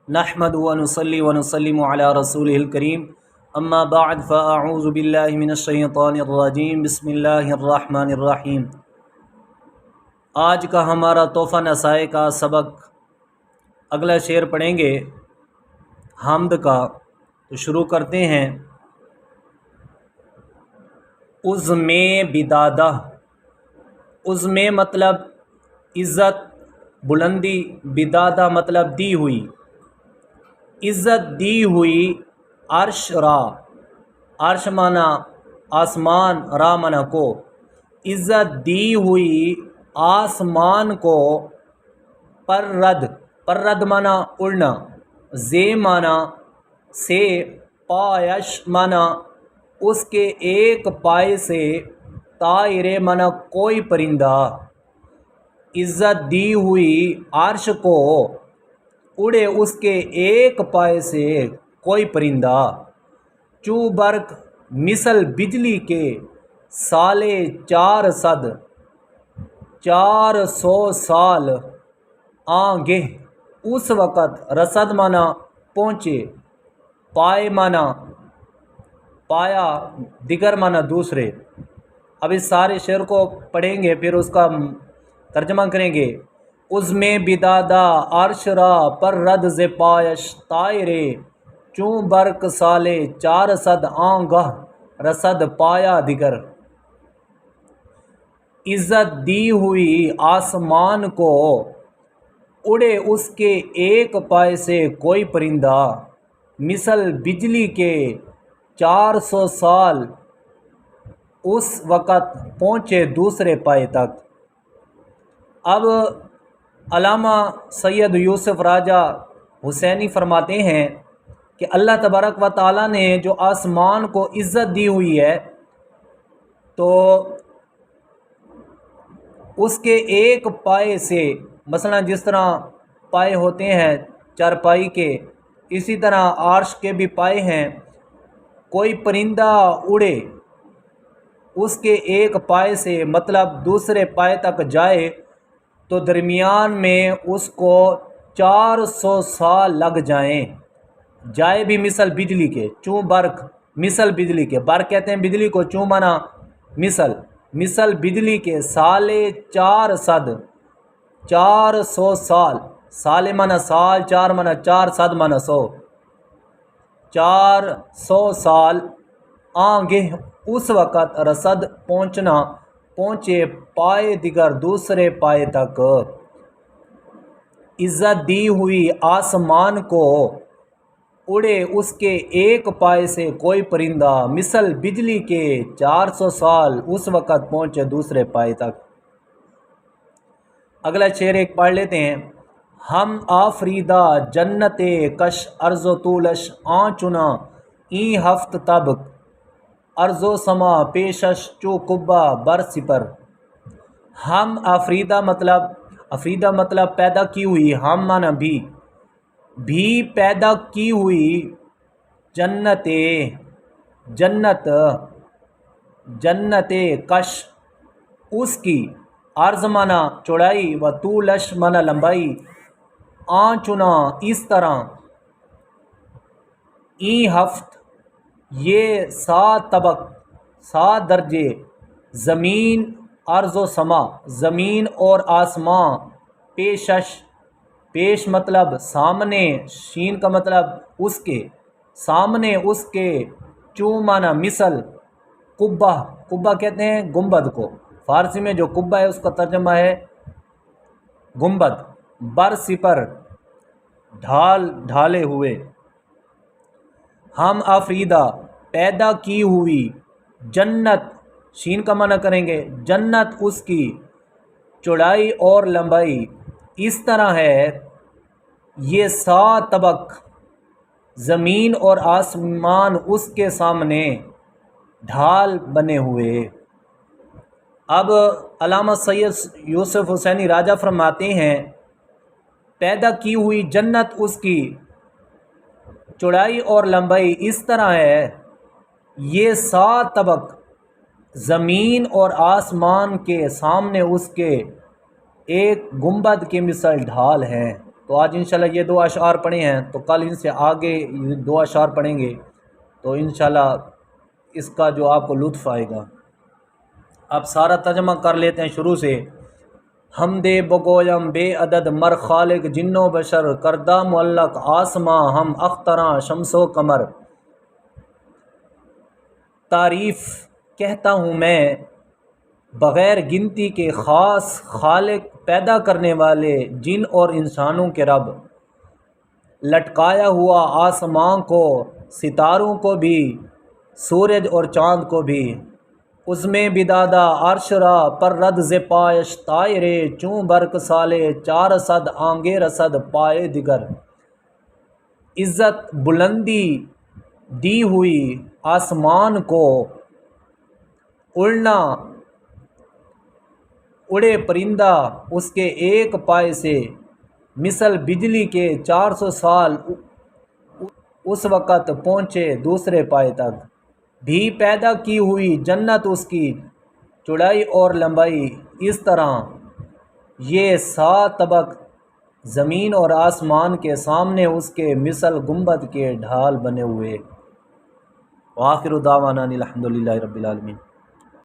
نحمد ونصلی ونسلم علی رسولہ الکریم اما بعد فاعوذ باللہ من الشیطان الرجیم بسم اللہ الرحمن الرحیم۔ آج کا ہمارا تحفہ نسائے کا سبق اگلا شعر پڑھیں گے حمد کا، تو شروع کرتے ہیں۔ عظم بدادہ، عظم مطلب عزت بلندی، بدادہ مطلب دی ہوئی، عزت دی ہوئی عرش را، عرش مانا آسمان، را مانا کو، عزت دی ہوئی آسمان کو، پررد مانا اڑنا، زے مانا سے، پایش مانا اس کے ایک پائے سے، طائر مانا کوئی پرندہ، عزت دی ہوئی عرش کو اڑے اس کے ایک پائے سے کوئی پرندہ، چو برق مثل بجلی کے سالے 400 سال آنگے، اس وقت رسد مانا پہنچے، پائے مانا پایا، دیگر مانا دوسرے۔ اب اس سارے شعر کو پڑھیں گے پھر اس کا ترجمہ کریں گے۔ عظم بدادہ عرش را پررد ز پایش طائرے، چوں برق سالے 400 آنگہ رسد پایا دیگر، عزت دی ہوئی آسمان کو اڑے اس کے ایک پائے سے کوئی پرندہ، مثل بجلی کے 400 سال اس وقت پہنچے دوسرے پائے تک۔ اب علامہ سید یوسف راجہ حسینی فرماتے ہیں کہ اللہ تبارک و تعالیٰ نے جو آسمان کو عزت دی ہوئی ہے، تو اس کے ایک پائے سے، مثلا جس طرح پائے ہوتے ہیں چارپائی کے، اسی طرح عرش کے بھی پائے ہیں، کوئی پرندہ اڑے اس کے ایک پائے سے، مطلب دوسرے پائے تک جائے تو درمیان میں اس کو 400 سال لگ جائیں، جائے بھی مثل بجلی کے، چوں برق مثل بجلی کے، برق کہتے ہیں بجلی کو، چوں مانا مثل بجلی کے، سالے 400 سال، سال مانا سال، 4 مانا 4، 100 مانا 100، 400 سال آنگے اس وقت رسد پہنچے پائے دیگر دوسرے پائے تک، عزت دی ہوئی آسمان کو اڑے اس کے ایک پائے سے کوئی پرندہ، مثل بجلی کے 400 سال اس وقت پہنچے دوسرے پائے تک۔ اگلا شعر ایک پڑھ لیتے ہیں۔ ہم آفریدہ جنت کش ارض و طولش چنا، این ہفت تب ارض و سما پیشش چو قبہ بر سپر۔ ہم آفریدہ مطلب پیدا کی ہوئی، ہم مانا بھی پیدا کی ہوئی، جنت کش اس کی، عرض مانا چوڑائی، و طولش مانا لمبائی، چنا اس طرح، این ہفت یہ 7 طبق، 7 درجے، زمین عرض و سما زمین اور آسمان، پیش مطلب سامنے، شین کا مطلب اس کے سامنے، اس کے، چوں مانا مثل، قبہ کہتے ہیں گنبد کو، فارسی میں جو قبہ ہے اس کا ترجمہ ہے گنبد، بر سپر ڈھالے ہوئے۔ ہم آفریدہ پیدا کی ہوئی، جنت شین کا معنی کریں گے جنت اس کی، چوڑائی اور لمبائی اس طرح ہے، یہ 7 طبق، زمین اور آسمان اس کے سامنے ڈھال بنے ہوئے۔ اب علامہ سید یوسف حسینی راجہ فرماتے ہیں، پیدا کی ہوئی جنت اس کی، چوڑائی اور لمبائی اس طرح ہے، یہ 7 طبق، زمین اور آسمان کے سامنے اس کے ایک گنبد کی مثل ڈھال ہے۔ تو آج انشاءاللہ یہ 2 اشعار پڑھے ہیں، تو کل ان سے آگے یہ 2 اشعار پڑھیں گے، تو انشاءاللہ اس کا جو آپ کو لطف آئے گا۔ اب سارا ترجمہ کر لیتے ہیں شروع سے۔ حمد بگویم بے عدد مر خالق جن و بشر، کردہ معلق آسماں ہم اختراں شمس و قمر۔ تعریف کہتا ہوں میں بغیر گنتی کے خاص خالق، پیدا کرنے والے جن اور انسانوں کے رب، لٹکایا ہوا آسمان کو، ستاروں کو بھی، سورج اور چاند کو بھی، اس میں بدادہ عرش را پر رد ز پایش طائرے، چوں برق سالے 400 آنگے رسد پائے دیگر۔ عزت بلندی دی ہوئی آسمان کو، اڑنا اڑے پرندہ اس کے ایک پائے سے، مثل بجلی کے 400 سال اس وقت پہنچے دوسرے پائے تک۔ بھی پیدا کی ہوئی جنت اس کی چوڑائی اور لمبائی، اس طرح یہ 7 طبق زمین اور آسمان کے سامنے اس کے مثل گنبد کے ڈھال بنے ہوئے۔ وآخر دعوانا الحمدللہ رب العالمین۔